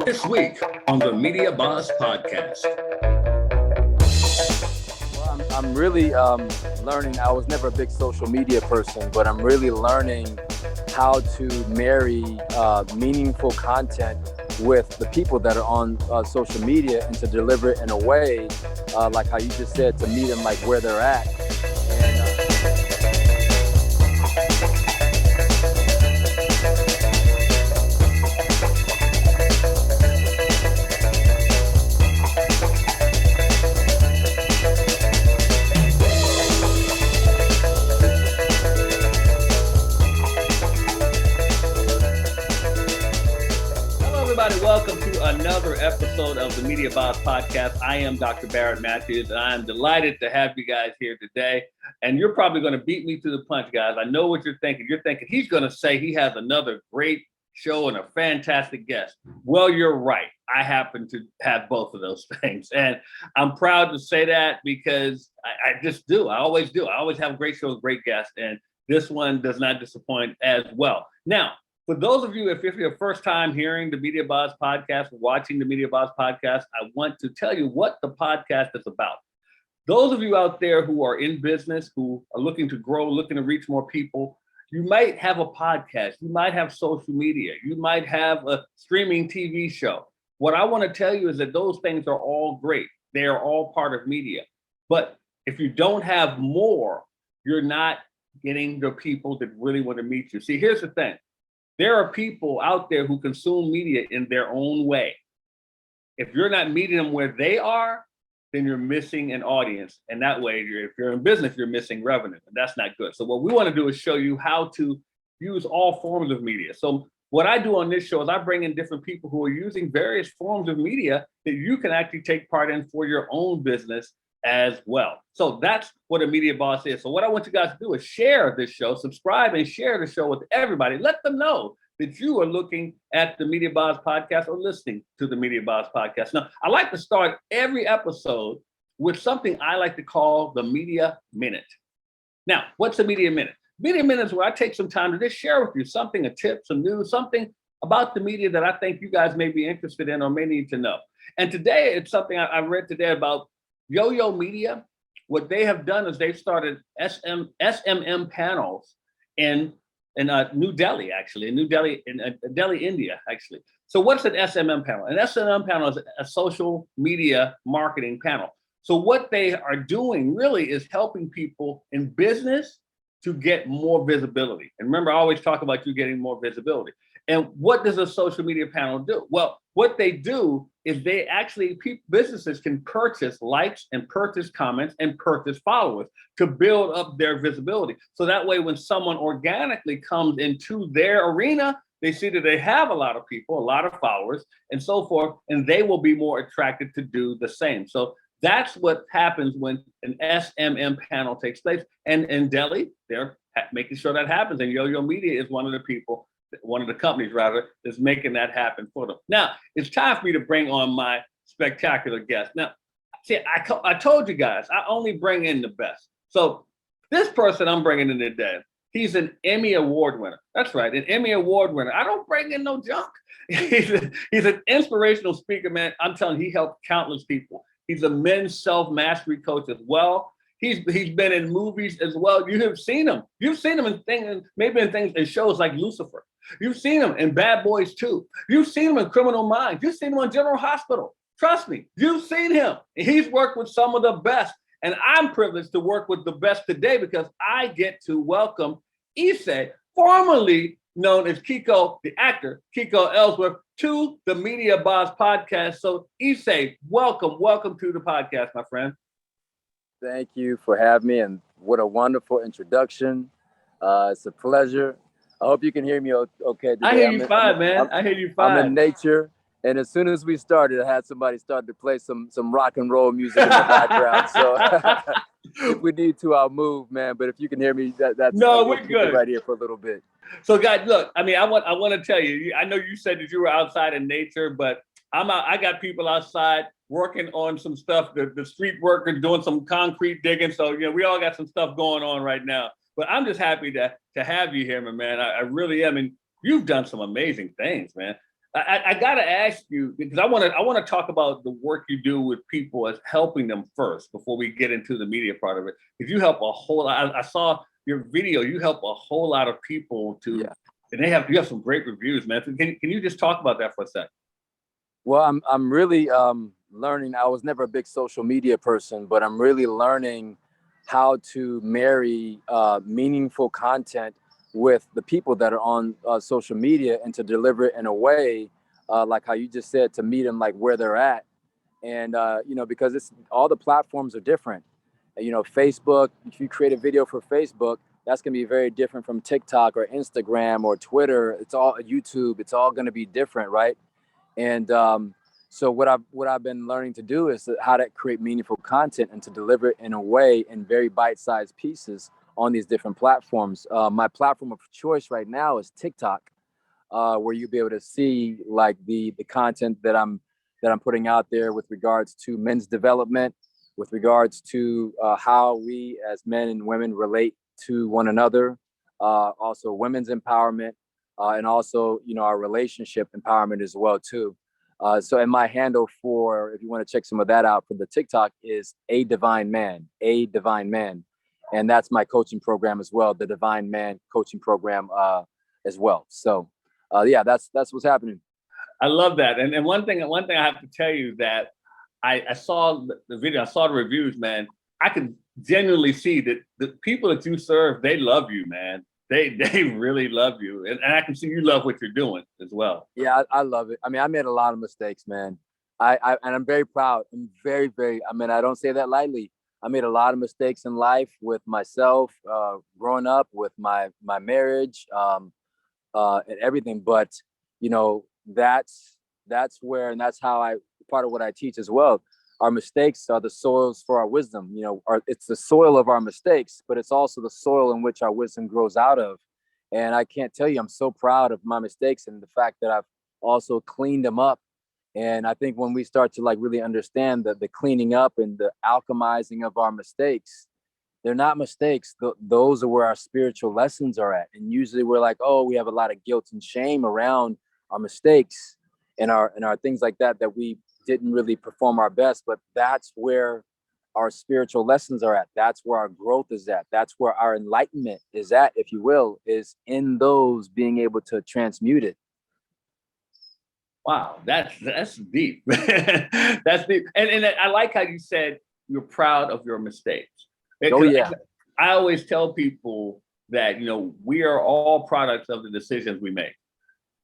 This week on the Media Boss Podcast. Well, I'm really learning. I was never a big social media person, but I'm really learning how to marry meaningful content with the people that are on social media and to deliver it in a way, like how you just said, to meet them like where they're at. Welcome to another episode of the Media Boss Podcast. I am Dr. Barrett Matthews, and I am delighted to have you guys here today. And you're probably going to beat me to the punch, guys. I know what you're thinking. You're thinking he's going to say he has another great show and a fantastic guest. Well, you're right. I happen to have both of those things. And I'm proud to say that because I just do. I always do. I always have great shows, great guests. And this one does not disappoint as well. Now, for those of you, if it's your first time hearing the Media Boss Podcast, watching the Media Boss Podcast, I want to tell you what the podcast is about. Those of you out there who are in business, who are looking to grow, looking to reach more people, you might have a podcast, you might have social media, you might have a streaming TV show. What I want to tell you is that those things are all great. They are all part of media. But if you don't have more, you're not getting the people that really want to meet you. See, here's the thing. There are people out there who consume media in their own way. If you're not meeting them where they are, then you're missing an audience. And that way, if you're in business, you're missing revenue. And that's not good. So what we want to do is show you how to use all forms of media. So what I do on this show is I bring in different people who are using various forms of media that you can actually take part in for your own business as well. So that's what a media boss is. So what I want you guys to do is share this show, subscribe and share the show with everybody. Let them know that you are looking at the Media Boss Podcast or listening to the Media Boss Podcast. Now, I like to start every episode with something I like to call the Media Minute. Now, what's a Media Minute? Media Minute is where I take some time to just share with you something, a tip, some news, something about the media that I think you guys may be interested in or may need to know. And today, it's something I read today about Yo-Yo Media. What they have done is they've started SMM panels in New Delhi, actually, in Delhi, India, actually. So what's an SMM panel? An SMM panel is a social media marketing panel. So what they are doing really is helping people in business to get more visibility. And remember, I always talk about you getting more visibility. And what does a social media panel do? Well, what they do is they actually, businesses can purchase likes and purchase comments and purchase followers to build up their visibility. So that way, when someone organically comes into their arena, they see that they have a lot of people, a lot of followers and so forth, and they will be more attracted to do the same. So that's what happens when an SMM panel takes place. And in Delhi, they're making sure that happens. And Yo-Yo Media is one of the companies that's making that happen for them. Now, it's time for me to bring on my spectacular guest. Now, see, I told you guys, I only bring in the best. So this person I'm bringing in today, he's an Emmy Award winner. That's right, an Emmy Award winner. I don't bring in no junk. He's an inspirational speaker, man. I'm telling you, he helped countless people. He's a men's self-mastery coach as well. He's been in movies as well. You have seen him. You've seen him in things, maybe in shows like Lucifer. You've seen him in Bad Boys 2. You've seen him in Criminal Minds. You've seen him on General Hospital. Trust me, you've seen him. He's worked with some of the best. And I'm privileged to work with the best today because I get to welcome Issei, formerly known as Kiko, the actor, Kiko Ellsworth, to the Media Boss Podcast. So Issei, welcome to the podcast, my friend. Thank you for having me, and what a wonderful introduction. It's a pleasure. I hope you can hear me okay today. I hear you fine, man. I hear you fine. I'm in nature, and as soon as we started, I had somebody start to play some rock and roll music in the background. So if we need to, I'll move, man. But if you can hear me, that's no, we're good right here for a little bit. So, guys, look. I mean, I want to tell you. I know you said that you were outside in nature, but I got people outside working on some stuff. The street workers doing some concrete digging. So we all got some stuff going on right now. But I'm just happy to have you here, my man. I really am. And you've done some amazing things, man. I got to ask you because I want to talk about the work you do with people as helping them first before we get into the media part of it. Because you help a whole lot. I saw your video. You help a whole lot of people to, and you have some great reviews, man. So can you just talk about that for a second? Well, I'm really learning. I was never a big social media person, but I'm really learning how to marry meaningful content with the people that are on social media and to deliver it in a way like how you just said, to meet them like where they're at. And because it's all the platforms are different. Facebook, if you create a video for Facebook, that's going to be very different from TikTok or Instagram or Twitter. It's all YouTube. It's all going to be different, right? And so what I've been learning to do is how to create meaningful content and to deliver it in a way in very bite-sized pieces on these different platforms. My platform of choice right now is TikTok, where you'll be able to see like the content that I'm putting out there with regards to men's development, with regards to how we as men and women relate to one another, also women's empowerment, and also our relationship empowerment as well too. And my handle for, if you want to check some of that out for the TikTok, is A Divine Man, and that's my coaching program as well, the Divine Man coaching program as well. So that's what's happening. I love that. And one thing I have to tell you that I saw the video, I saw the reviews, man. I can genuinely see that the people that you serve, they love you, man. They really love you. And I can see you love what you're doing as well. Yeah, I love it. I mean, I made a lot of mistakes, man. And I'm very proud. I'm very, very, I mean, I don't say that lightly. I made a lot of mistakes in life with myself, growing up, with my marriage, and everything. But, that's where, and that's how part of what I teach as well. Our mistakes are the soils for our wisdom. It's the soil of our mistakes, but it's also the soil in which our wisdom grows out of. And I can't tell you, I'm so proud of my mistakes and the fact that I've also cleaned them up. And I think when we start to like really understand the cleaning up and the alchemizing of our mistakes, they're not mistakes. Those are where our spiritual lessons are at. And usually we're like, oh, we have a lot of guilt and shame around our mistakes and our things like that we didn't really perform our best, but that's where our spiritual lessons are at. That's where our growth is at. That's where our enlightenment is at, if you will, is in those being able to transmute it. Wow, that's deep. That's deep. And I like how you said you're proud of your mistakes. Oh yeah. I always tell people that, we are all products of the decisions we make.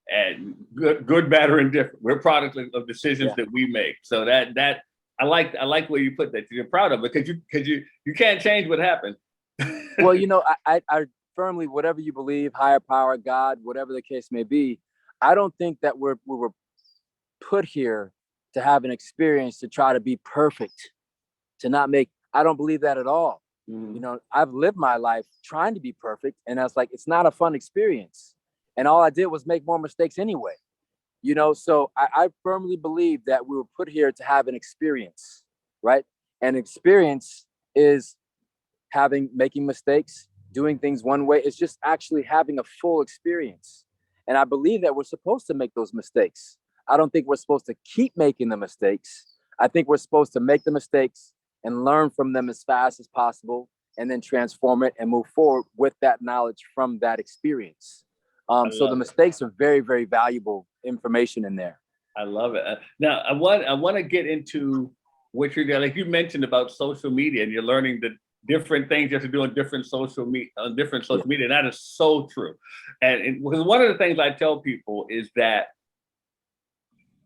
And good, bad, or indifferent. We're products of decisions that we make. So that I like where you put that. You're proud of it because you can't change what happened. Well, I firmly, whatever you believe, higher power, God, whatever the case may be, I don't think that we were put here to have an experience to try to be perfect, to not make. I don't believe that at all. Mm-hmm. I've lived my life trying to be perfect, and I was like, it's not a fun experience. And all I did was make more mistakes anyway, so I firmly believe that we were put here to have an experience, right? And experience is making mistakes, doing things one way. It's just actually having a full experience. And I believe that we're supposed to make those mistakes. I don't think we're supposed to keep making the mistakes. I think we're supposed to make the mistakes and learn from them as fast as possible and then transform it and move forward with that knowledge from that experience. So the mistakes are very, very valuable information in there. I love it. Now, I want to get into what you're doing. Like you mentioned about social media, and you're learning the different things you have to do on different social media. And that is so true. And one of the things I tell people is that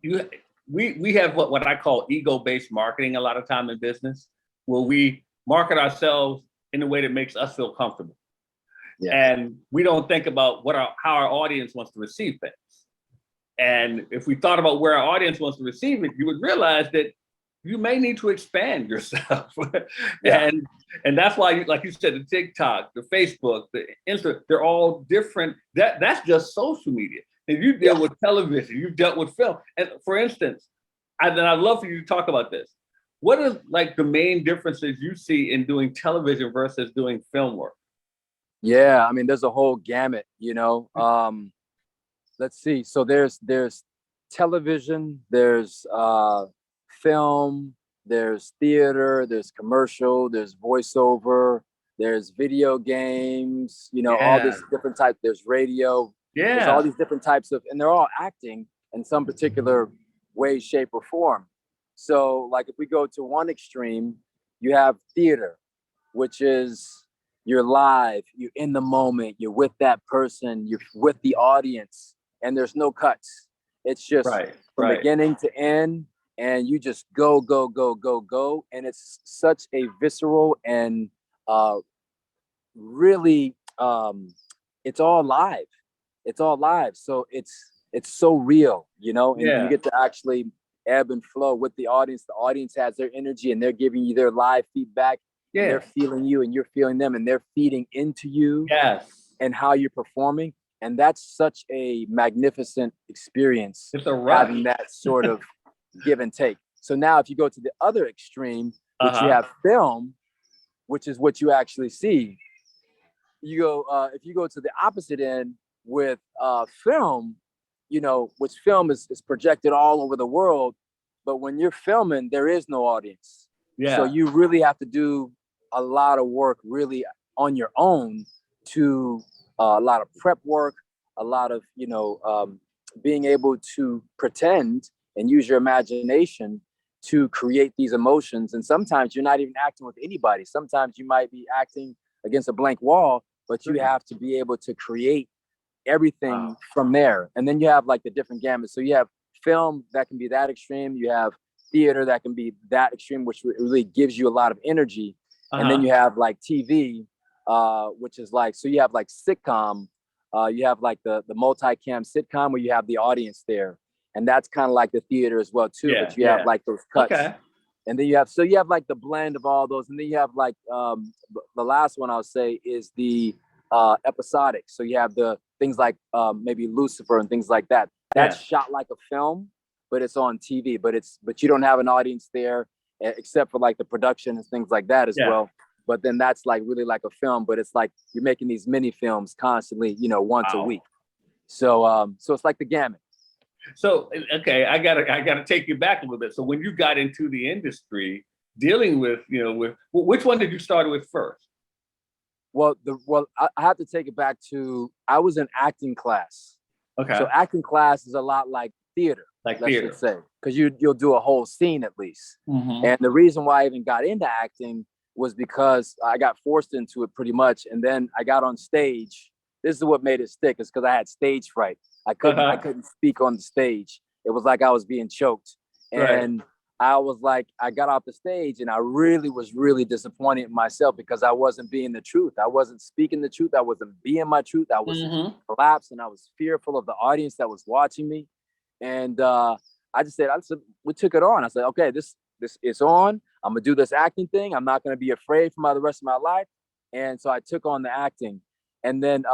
we have what I call ego-based marketing a lot of time in business, where we market ourselves in a way that makes us feel comfortable. Yeah. And we don't think about how our audience wants to receive things. And if we thought about where our audience wants to receive it, you would realize that you may need to expand yourself. Yeah. And that's why, like you said, the TikTok, the Facebook, the Insta, they're all different. That's just social media. If you deal with television, you've dealt with film. And for instance, I'd love for you to talk about this. What is like the main differences you see in doing television versus doing film work? Yeah, I mean, there's a whole gamut, let's see. So there's television, there's film, there's theater, there's commercial, there's voiceover, there's video games, you know, all Yeah. this different type. There's radio. There's all Yeah. these different types of, and they're all acting in some particular way, shape, or form. So, like, if we go to one extreme, you have theater, which is you're live, you're in the moment, you're with that person, you're with the audience, and there's no cuts. It's just Right. from Right. beginning to end, and you just go, go, go, go, go. And it's such a visceral and really, it's all live. It's all live. So it's so real, you know, and you Yeah. get to actually ebb and flow with the audience. The audience has their energy and they're giving you their live feedback and they're Yeah. feeling you and you're feeling them and they're feeding into you Yes. and how you're performing. And that's such a magnificent experience, It's a rush. having that sort of give and take. So now if you go to the other extreme, which you Uh-huh. have film, which is what you actually see, you go if you go to the opposite end with film, you know, which film is projected all over the world, but when you're filming, there is no audience. So Yeah. you really have to do a lot of work really on your own to a lot of prep work, a lot of, you know, being able to pretend and use your imagination to create these emotions. And sometimes you're not even acting with anybody. Sometimes you might be acting against a blank wall, but you have to be able to create everything from there. And then you have like the different gamut. So you have film that can be that extreme. You have theater that can be that extreme, which really gives you a lot of energy. And then you have like TV, which is like, so you have like sitcom, you have like the multi-cam sitcom where you have the audience there. And that's kind of like the theater as well too, but you have like those cuts. Okay. And then you have, so you have like the blend of all those. And then you have like, the last one I'll say is the episodic. So you have the things like maybe Lucifer and things like that. That's shot like a film, but it's on TV, but you don't have an audience there except for like the production and things like that as well. But then that's like really like a film, but it's like you're making these mini films constantly, you know, once a week. So so it's like the gamut. So okay, I gotta take you back a little bit. So when you got into the industry, dealing with, you know, with which one did you start with first? Well, I have to take it back to, I was in acting class. Okay. So acting class is a lot like theater, Like let's theater. just say, because you'll do a whole scene at least. And the reason why I even got into acting was because I got forced into it pretty much. And then I got on stage. This is what made it stick, is because I had stage fright. I couldn't speak on the stage. It was like I was being choked. And I was like, I got off the stage and I was really disappointed in myself because I wasn't being the truth. I wasn't speaking the truth. I wasn't being my truth. I was collapsed and I was fearful of the audience that was watching me. And I said, we took it on. I said, okay, this is on. I'm gonna do this acting thing. I'm not gonna be afraid for the rest of my life. And so I took on the acting. And then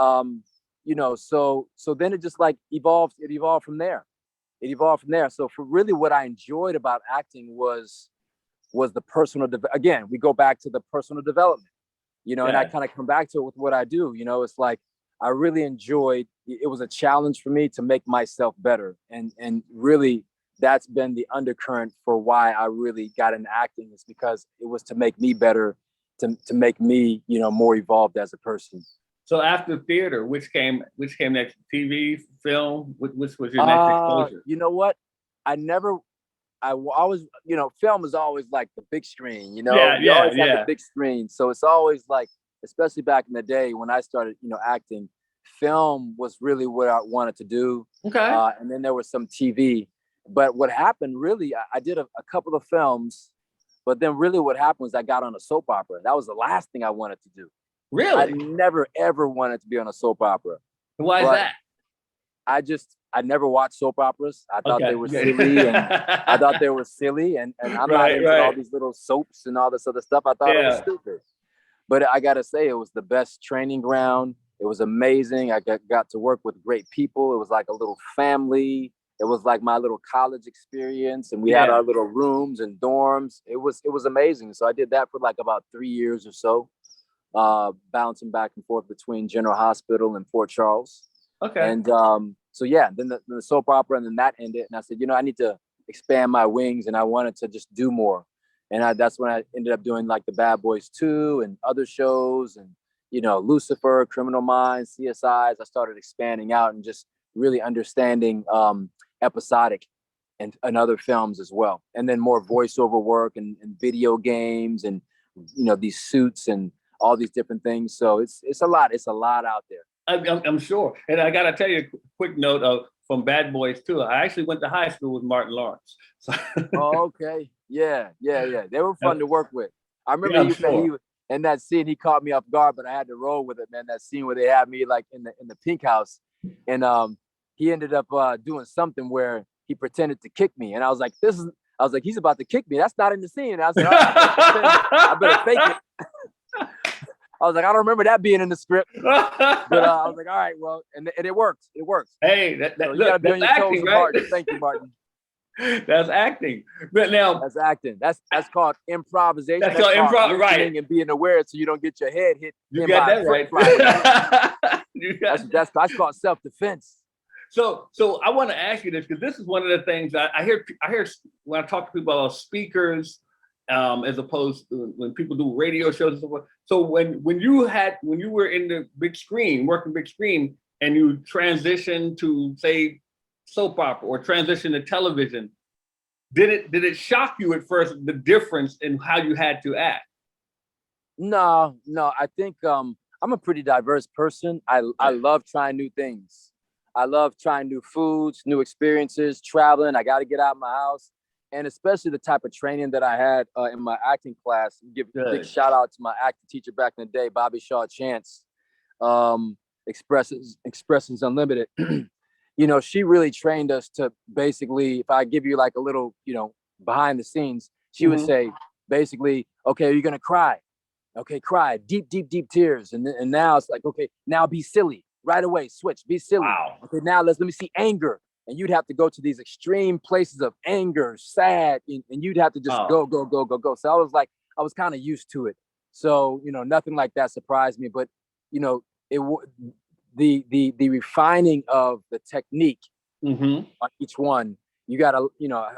you know, so then it just like evolved. It evolved from there. So for really what I enjoyed about acting was the personal again, we go back to the personal development, you know, and I kind of come back to it with what I do. You know, it's like I really enjoyed, it was a challenge for me to make myself better. And really that's been the undercurrent for why I really got into acting, is because it was to make me better, to make me, you know, more evolved as a person. So after theater, which came next? TV, film? Which was your next exposure? You know what? I always, you know, film is always like the big screen, you know, you always have the big screen. So it's always like, especially back in the day when I started, you know, acting, film was really what I wanted to do. Okay. And then there was some TV. But what happened really, I did a couple of films, but then really what happened was I got on a soap opera. That was the last thing I wanted to do. Really? I never, ever wanted to be on a soap opera. Why is that? I never watched soap operas. I thought they were silly, and I'm not into all these little soaps and all this other stuff. I thought it was stupid. But I gotta say, it was the best training ground. It was amazing. I got to work with great people. It was like a little family. It was like my little college experience, and we had our little rooms and dorms. It was amazing. So I did that for like about 3 years or so, bouncing back and forth between General Hospital and Port Charles. Okay. And So yeah, then the soap opera, and then that ended. And I said, I need to expand my wings, and I wanted to just do more. And that's when I ended up doing like the Bad Boys 2 and other shows, and Lucifer, Criminal Minds, CSIs. I started expanding out and just really understanding episodic and other films as well. And then more voiceover work and video games and these suits and all these different things. So it's a lot. It's a lot out there. I'm sure. And I got to tell you a quick note from Bad Boys 2. I actually went to high school with Martin Lawrence. So Oh, okay. Yeah. They were fun to work with. I remember he in that scene, he caught me off guard, but I had to roll with it, man. That scene where they had me like in the pink house, and he ended up doing something where he pretended to kick me, and I was like, he's about to kick me. That's not in the scene. And I was like, I better fake it. I was like, I don't remember that being in the script, but I was like, all right, well, and it works. It works. Hey, so you gotta be on your toes, right? Martin. Thank you, Martin. That's acting. But now that's acting. That's called improvisation. That's called improv, right? And being aware so you don't get your head hit. You got that right. That's called self-defense. So I want to ask you this, because this is one of the things I hear when I talk to people about speakers, as opposed to when people do radio shows and so forth. So when you were in the big screen, working big screen, and you transitioned to, say, soap opera or transition to television, did it shock you at first, the difference in how you had to act? No, I think I'm a pretty diverse person. I love trying new things. I love trying new foods, new experiences, traveling. I got to get out of my house. And especially the type of training that I had in my acting class. Give a big shout out to my acting teacher back in the day, Bobby Shaw Chance, Expressions Unlimited. She really trained us to basically, if I give you like a little, behind the scenes, she would say, basically, okay, you're going to cry. Okay, cry, deep, deep, deep tears. And now it's like, okay, now be silly. Right away, switch, be silly. Wow. Okay, now let me see anger. And you'd have to go to these extreme places of anger, sad, and you'd have to just go. So I was kind of used to it. So, nothing like that surprised me. But, the refining of the technique on each one, you gotta,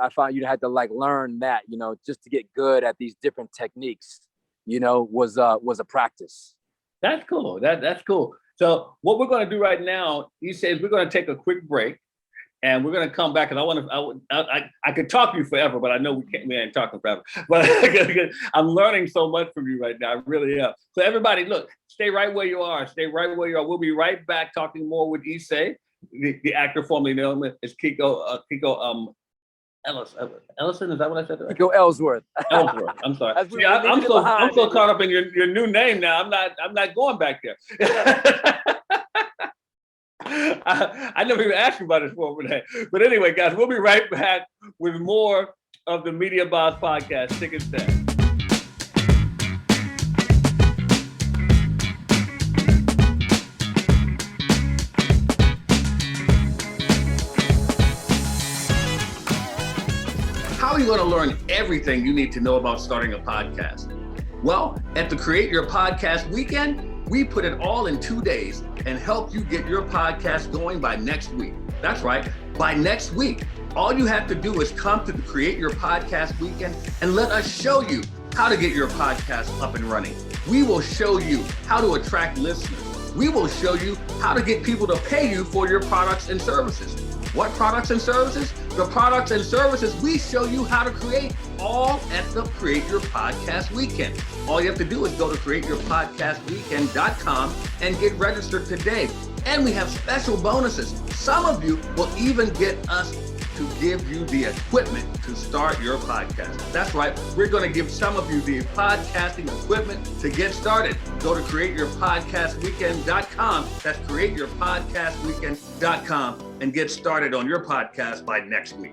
I found you had to like learn that, just to get good at these different techniques, was a practice. That's cool. That's cool. So what we're going to do right now, he says, we're going to take a quick break, and we're going to come back. And I could talk to you forever, but I know we ain't talking forever. But I'm learning so much from you right now. I really am. So everybody, look, stay right where you are. Stay right where you are. We'll be right back talking more with Issei, the actor formerly known as Kiko Ellison, is that what I said? Kiko Ellsworth. Ellsworth. I'm sorry. I'm so caught up in your new name now. I'm not going back there. I never even asked you about this before today. But anyway, guys, we'll be right back with more of the Media Boss podcast. Stick and stay. How are you going to learn everything you need to know about starting a podcast? Well, at the Create Your Podcast Weekend, we put it all in 2 days and help you get your podcast going by next week. That's right, by next week. All you have to do is come to the Create Your Podcast Weekend and let us show you how to get your podcast up and running. We will show you how to attract listeners. We will show you how to get people to pay you for your products and services. What products and services? The products and services we show you how to create, all at the Create Your Podcast Weekend. All you have to do is go to createyourpodcastweekend.com and get registered today. And we have special bonuses. Some of you will even get us to give you the equipment to start your podcast. That's right, we're going to give some of you the podcasting equipment to get started. Go to createyourpodcastweekend.com. That's createyourpodcastweekend.com and get started on your podcast by next week.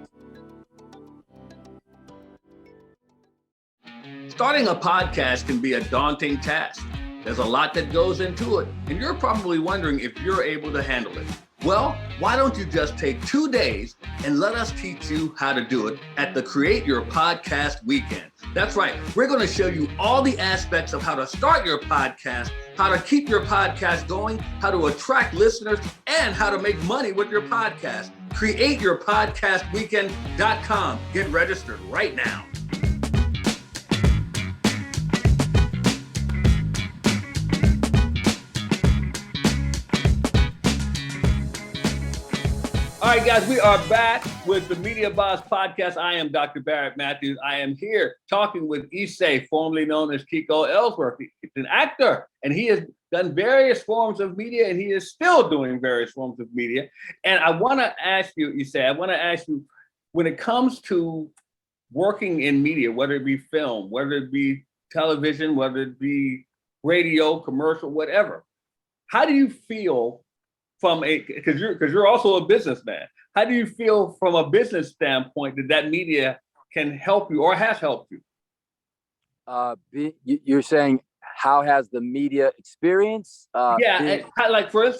Starting a podcast can be a daunting task. There's a lot that goes into it, and you're probably wondering if you're able to handle it. Well, why don't you just take 2 days and let us teach you how to do it at the Create Your Podcast Weekend. That's right. We're going to show you all the aspects of how to start your podcast, how to keep your podcast going, how to attract listeners, and how to make money with your podcast. CreateYourPodcastWeekend.com. Get registered right now. All right, guys, we are back with the Media Boss Podcast. I am Dr. Barrett Matthews. I am here talking with Issei, formerly known as Kiko Ellsworth. He's an actor, and he has done various forms of media, and he is still doing various forms of media. And I want to ask you, Issei, when it comes to working in media, whether it be film, whether it be television, whether it be radio, commercial, whatever, how do you feel because you're also a businessman? How do you feel from a business standpoint that media can help you or has helped you? You're saying how has the media experience? For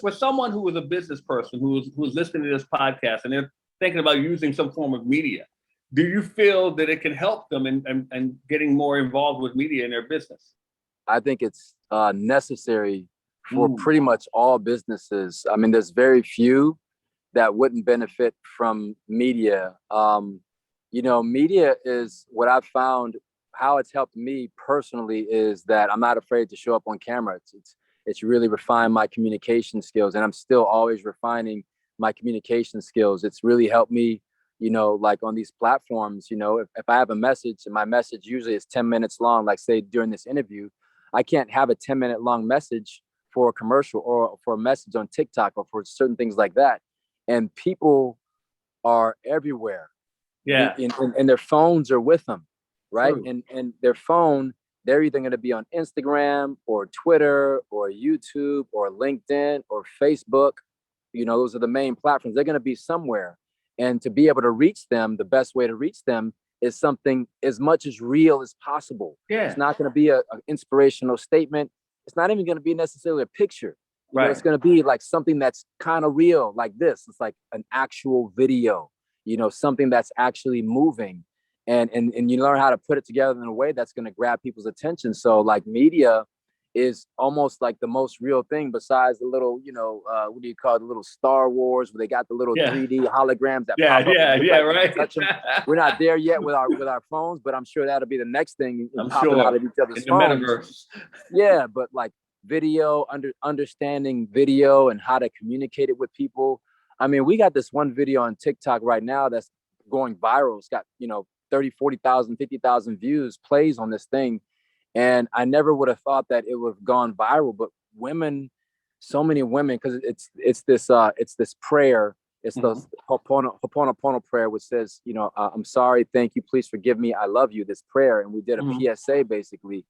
someone who is a business person who's listening to this podcast and they're thinking about using some form of media, do you feel that it can help them in getting more involved with media in their business? I think it's necessary for pretty much all businesses. I mean, there's very few that wouldn't benefit from media. Media is what I've found, how it's helped me personally is that I'm not afraid to show up on camera. It's really refined my communication skills, and I'm still always refining my communication skills. It's really helped me, like on these platforms, if I have a message and my message usually is 10 minutes long, like say during this interview, I can't have a 10-minute long message for a commercial or for a message on TikTok or for certain things like that. And people are everywhere. Yeah. And their phones are with them, right? True. And their phone, they're either going to be on Instagram or Twitter or YouTube or LinkedIn or Facebook. Those are the main platforms. They're going to be somewhere. And to be able to reach them, the best way to reach them is something as much as real as possible. Yeah. It's not going to be an inspirational statement. It's not even going to be necessarily a picture. Right. It's going to be like something that's kind of real, like this. It's like an actual video, something that's actually moving. And you learn how to put it together in a way that's going to grab people's attention. So like media is almost like the most real thing besides the little, what do you call it, the little Star Wars where they got the little 3D holograms that pop up. Right. Touch them. We're not there yet with our phones, but I'm sure that'll be the next thing popping out of each other's phones. The metaverse. Yeah, but like video, understanding video and how to communicate it with people. I mean, we got this one video on TikTok right now that's going viral. It's got, 30, 40,000, 50,000 views, plays on this thing. And I never would have thought that it would have gone viral, but women, so many women, because it's this prayer. It's the Ho'oponopono prayer, which says, I'm sorry, thank you, please forgive me, I love you, this prayer. And we did a PSA basically.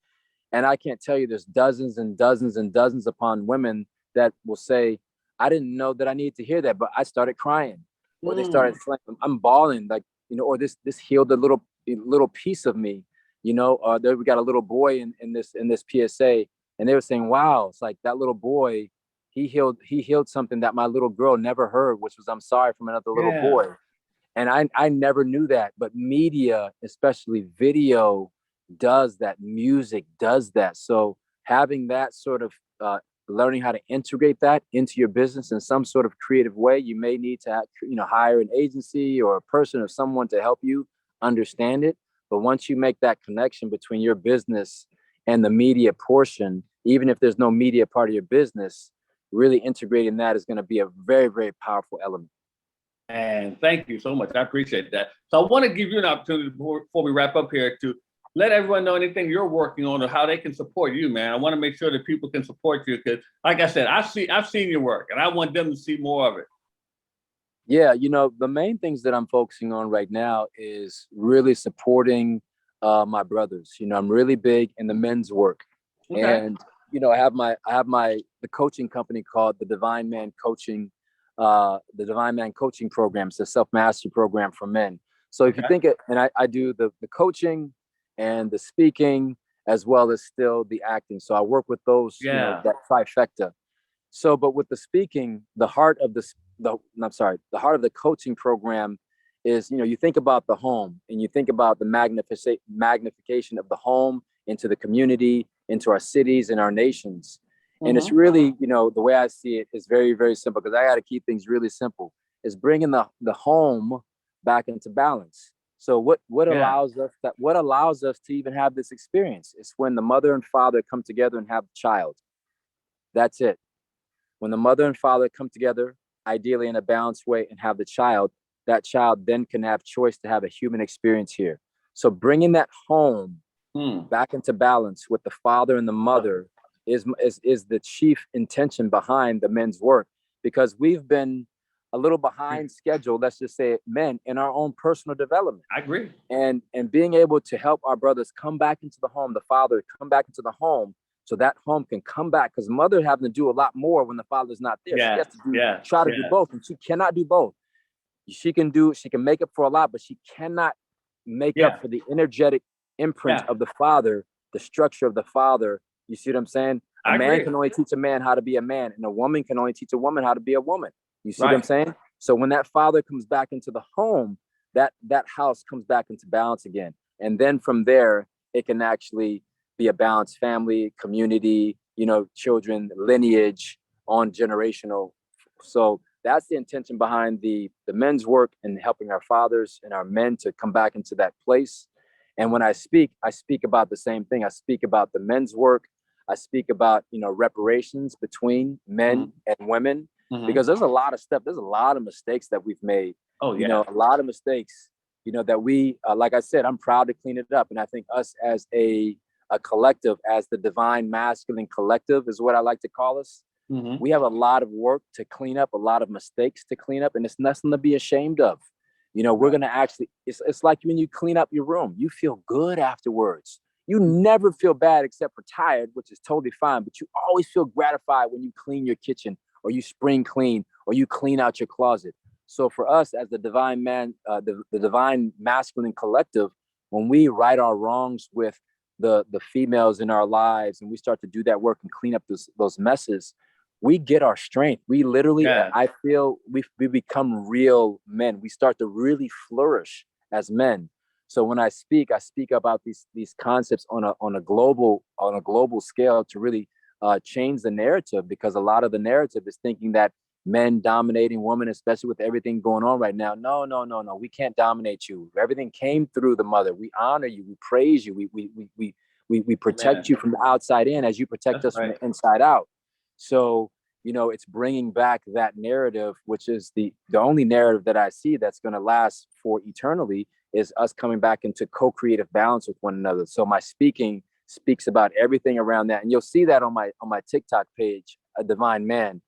And I can't tell you, there's dozens and dozens and dozens upon women that will say, I didn't know that I needed to hear that, but I started crying. Or they started saying, I'm bawling, like, or this healed a little piece of me. There we got a little boy in this PSA, and they were saying, wow, it's like that little boy, he healed something that my little girl never heard, which was I'm sorry from another little boy. And I never knew that, but media, especially video, does that. Music does that. So having that sort of learning how to integrate that into your business in some sort of creative way, you may need to hire an agency or a person or someone to help you understand it. But once you make that connection between your business and the media portion, even if there's no media part of your business, really integrating that is going to be a very, very powerful element. And thank you so much. I appreciate that. So I want to give you an opportunity before we wrap up here to let everyone know anything you're working on or how they can support you, man. I want to make sure that people can support you because, like I said, I've seen your work and I want them to see more of it. Yeah, the main things that I'm focusing on right now is really supporting my brothers. I'm really big in the men's work. Okay. And I have the coaching company called the Divine Man Coaching Program. It's a self-mastery program for men. So if you think it, and I do the coaching and the speaking as well as still the acting. So I work with those, that trifecta. So, but with the speaking, the heart of the coaching program is, you think about the home and you think about the magnification of the home into the community, into our cities and our nations. And it's really, the way I see it is very, very simple, because I got to keep things really simple. Is bringing the home back into balance. So what allows us to even have this experience is when the mother and father come together and have a child. That's it. When the mother and father come together, ideally in a balanced way, and have the child, that child then can have choice to have a human experience here. So bringing that home back into balance with the father and the mother is the chief intention behind the men's work, because we've been a little behind schedule, let's just say, men, in our own personal development. I agree. And being able to help our brothers come back into the home, the father come back into the home, so that home can come back, because mother having to do a lot more when the father's not there. She has to try to do both, and she cannot do both. She can make up for a lot, but she cannot make up for the energetic imprint of the father, the structure of the father. You see what I'm saying? A man can only teach a man how to be a man, and a woman can only teach a woman how to be a woman. You see what I'm saying? So when that father comes back into the home, that house comes back into balance again. And then from there, it can actually be a balanced family, community, children, lineage, on generational. So that's the intention behind the men's work, and helping our fathers and our men to come back into that place. And when I speak about the same thing. I speak about the men's work. I speak about, reparations between men and women, because there's a lot of stuff. There's a lot of mistakes that we've made. Oh, yeah. A lot of mistakes, that we, like I said, I'm proud to clean it up. And I think us as a collective, as the divine masculine collective is what I like to call us. We have a lot of work to clean up, a lot of mistakes to clean up, and it's nothing to be ashamed of. We're going to actually, it's like when you clean up your room, you feel good afterwards. You never feel bad except for tired, which is totally fine, but you always feel gratified when you clean your kitchen, or you spring clean, or you clean out your closet. So for us as the divine man, the divine masculine collective, when we right our wrongs with the females in our lives, and we start to do that work and clean up those messes, we get our strength. We literally, I feel we become real men. We start to really flourish as men. So when I speak about these concepts on a global scale to really change the narrative, because a lot of the narrative is thinking that men dominating women, especially with everything going on right now. No. We can't dominate you. Everything came through the mother. We honor you. We praise you. We protect you from the outside in, as you protect us from the inside out. So, it's bringing back that narrative, which is the only narrative that I see that's going to last for eternally, is us coming back into co-creative balance with one another. So my speaking speaks about everything around that. And you'll see that on my TikTok page, A Divine Man.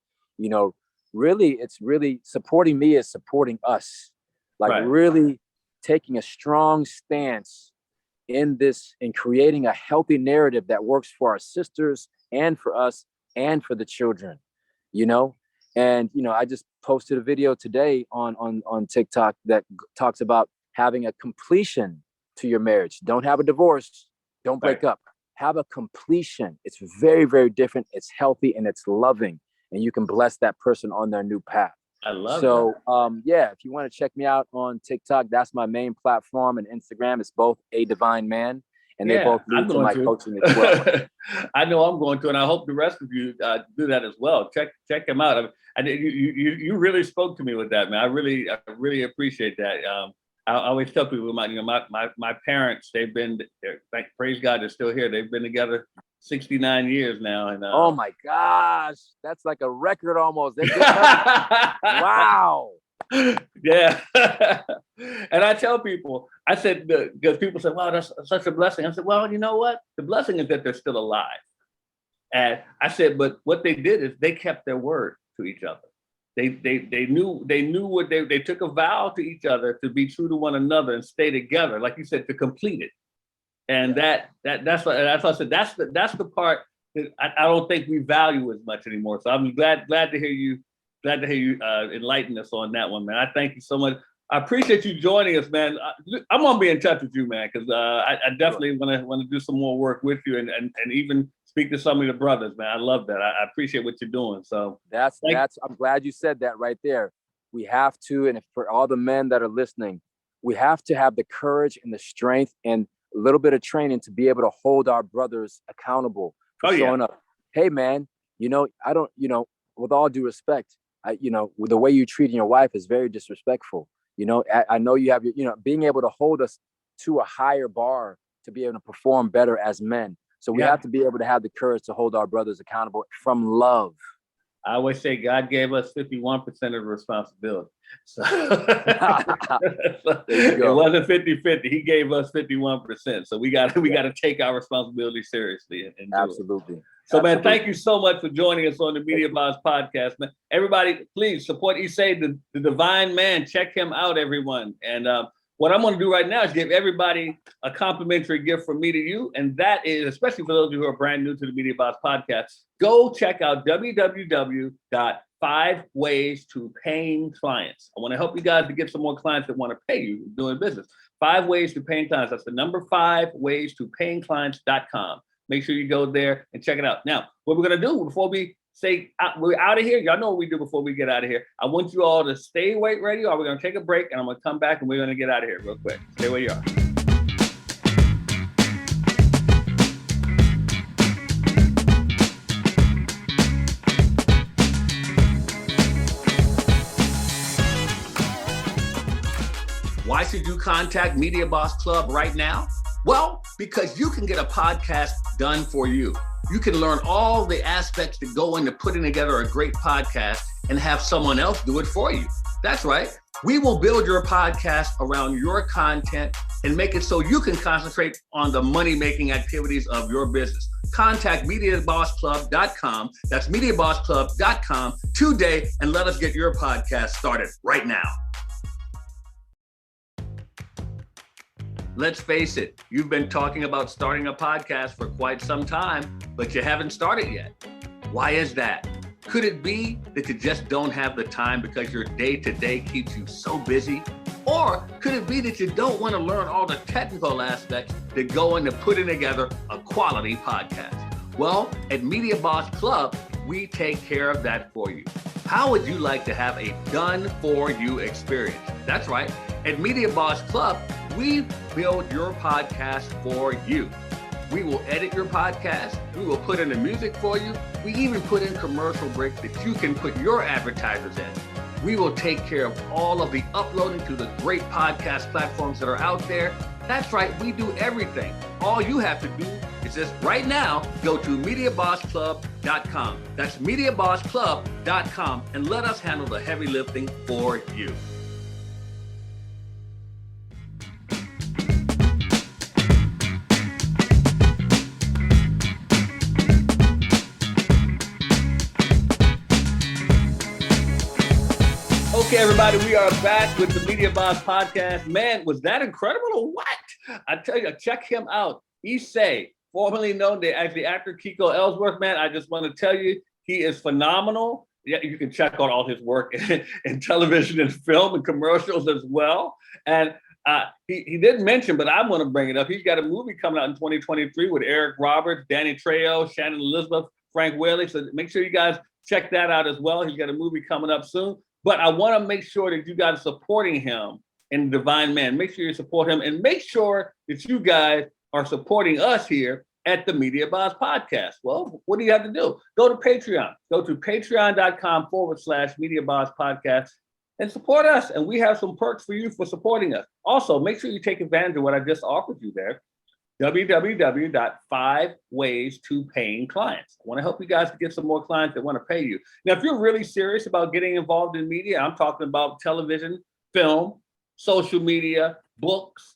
Really, it's really supporting me is supporting us. Really taking a strong stance in this and creating a healthy narrative that works for our sisters and for us and for the children, And, I just posted a video today on TikTok that talks about having a completion to your marriage. Don't have a divorce. Don't break up. Have a completion. It's very, very different. It's healthy and it's loving. And you can bless that person on their new path. I love that. If you want to check me out on TikTok, that's my main platform, and Instagram is both A Divine Man, and they both lead to my coaching as well. I know I'm going to, and I hope the rest of you do that as well. Check them out. You really spoke to me with that, man. I really appreciate that. I always tell people, my parents, they've been, praise God, they're still here. They've been together 69 years now. And oh my gosh, that's like a record almost. Wow. Yeah. And I tell people, I said, because people say, wow, that's such a blessing. I said, well, you know what? The blessing is that they're still alive. And I said, but what they did is they kept their word to each other. They knew what they took a vow to each other to be true to one another and stay together, like you said, to complete it. And that's what I said. That's the part that I don't think we value as much anymore. So I'm glad to hear you enlighten us on that one, man. I thank you so much. I appreciate you joining us, man. I'm gonna be in touch with you, man, because I definitely want to do some more work with you and even speak to some of the brothers, man. I love that. I appreciate what you're doing. So I'm glad you said that right there. we have to, and for all the men that are listening, we have to have the courage and the strength and a little bit of training to be able to hold our brothers accountable for showing up. Hey, man, I don't, with all due respect, the way you treating your wife is very disrespectful. I know you have being able to hold us to a higher bar to be able to perform better as men. So we have to be able to have the courage to hold our brothers accountable from love. I always say God gave us 51% of the responsibility. So it wasn't 50-50. He gave us 51%. So we got to take our responsibility seriously and Absolutely. So, man, thank you so much for joining us on the Media Boss podcast, man. Everybody, please support Issei, the divine man. Check him out, everyone. And what I'm going to do right now is give everybody a complimentary gift from me to you. And that is, especially for those of you who are brand new to the Media Boss podcast, go check out www.5waystopayinclients. I want to help you guys to get some more clients that want to pay you doing business. 5 ways to paying clients. That's the number 5 ways to payingclients.com. Make sure you go there and check it out. Now, what we're going to do before we say we're out of here, y'all know what we do before we get out of here. I want you all to stay weight ready, or we're going to take a break, and I'm going to come back, and we're going to get out of here real quick. Stay where you are. Why should you contact Media Boss Club right now? Well, because you can get a podcast done for you. You can learn all the aspects that go into putting together a great podcast and have someone else do it for you. That's right. We will build your podcast around your content and make it so you can concentrate on the money-making activities of your business. Contact MediaBossClub.com. That's MediaBossClub.com today, and let us get your podcast started right now. Let's face it, you've been talking about starting a podcast for quite some time, but you haven't started yet. Why is that? Could it be that you just don't have the time because your day-to-day keeps you so busy? Or could it be that you don't want to learn all the technical aspects that go into putting together a quality podcast? Well, at Media Boss Club, we take care of that for you. How would you like to have a done-for-you experience? That's right. At Media Boss Club, we build your podcast for you. We will edit your podcast. We will put in the music for you. We even put in commercial breaks that you can put your advertisers in. We will take care of all of the uploading to the great podcast platforms that are out there. That's right, we do everything. All you have to do is just right now go to MediaBossClub.com. That's MediaBossClub.com, and let us handle the heavy lifting for you. Okay, everybody, we are back with the Media Boss podcast. Man, was that incredible or what? I tell you, check him out. Issei, formerly known as the actor Kiko Ellsworth. Man, I just want to tell you, he is phenomenal. Yeah, you can check out all his work in television and film and commercials as well. And he didn't mention, but I'm going to bring it up. He's got a movie coming out in 2023 with Eric Roberts, Danny Trejo, Shannon Elizabeth, Frank Whaley. So make sure you guys check that out as well. He's got a movie coming up soon. But I want to make sure that you guys are supporting him in Divine Man. Make sure you support him, and make sure that you guys are supporting us here at the Media Boss Podcast. Well, what do you have to do? Go to Patreon. Go to patreon.com/Media Boss Podcast and support us. And we have some perks for you for supporting us. Also, make sure you take advantage of what I just offered you there. www.5waystopayinclients. I want to help you guys to get some more clients that want to pay you. Now, if you're really serious about getting involved in media, I'm talking about television, film, social media, books,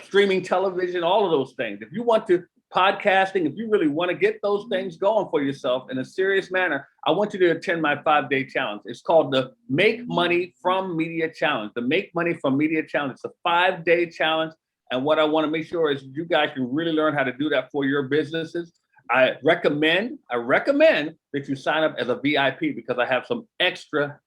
streaming television, all of those things. If you want to podcasting, if you really want to get those things going for yourself in a serious manner, I want you to attend my 5-day challenge. It's called the Make Money from Media Challenge. The Make Money from Media Challenge. It's a 5-day challenge. And what I want to make sure is you guys can really learn how to do that for your businesses. I recommend that you sign up as a VIP, because I have some extra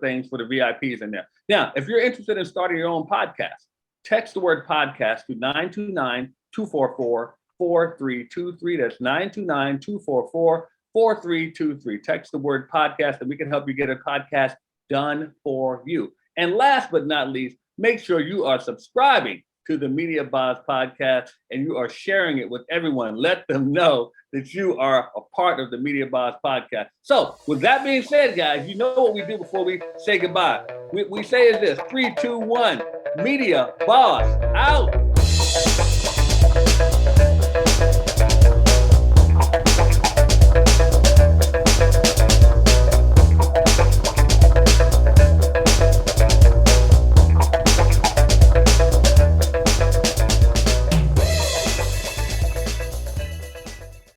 things for the VIPs in there. Now, if you're interested in starting your own podcast, text the word podcast to 929-244-4323. That's 929-244-4323. Text the word podcast, and we can help you get a podcast done for you. And last but not least, make sure you are subscribing to the Media Boss podcast and you are sharing it with everyone. Let them know that you are a part of the Media Boss podcast. So with that being said, guys, you know what we do before we say goodbye. We say is this: 3, 2, 1, Media Boss out.